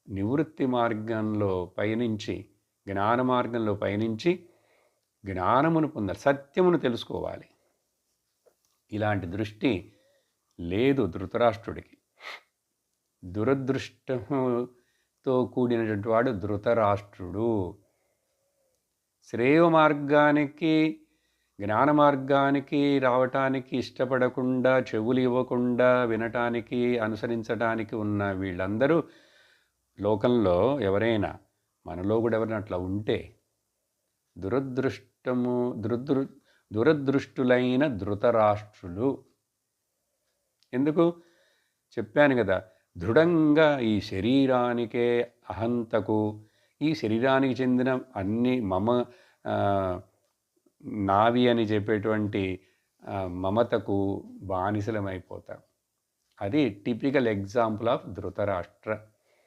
నివృత్తి మార్గంలో పయనించి, జ్ఞాన మార్గంలో పయనించి జ్ఞానమును పొందాలి, సత్యమును తెలుసుకోవాలి. ఇలాంటి దృష్టి లేదు ధృతరాష్ట్రుడికి. దురదృష్టంతో కూడినటువంటి వాడు ధృతరాష్ట్రుడు. శ్రేయ మార్గానికి, జ్ఞాన మార్గానికి రావటానికి ఇష్టపడకుండా, చెవులు ఇవ్వకుండా వినటానికి, అనుసరించడానికి ఉన్న వీళ్ళందరూ లోకంలో ఎవరైనా, మనలో కూడా ఎవరైనా అట్లా ఉంటే దురదృష్టులైన ధృతరాష్ట్రులు. ఎందుకు చెప్పాను కదా, దృఢంగా ఈ శరీరానికే అహంతకు, ఈ శరీరానికి చెందిన అన్ని నావి అని చెప్పేటువంటి మమతకు బానిసలమైపోతాం. అది టిపికల్ ఎగ్జాంపుల్ ఆఫ్ ధృతరాష్ట్ర.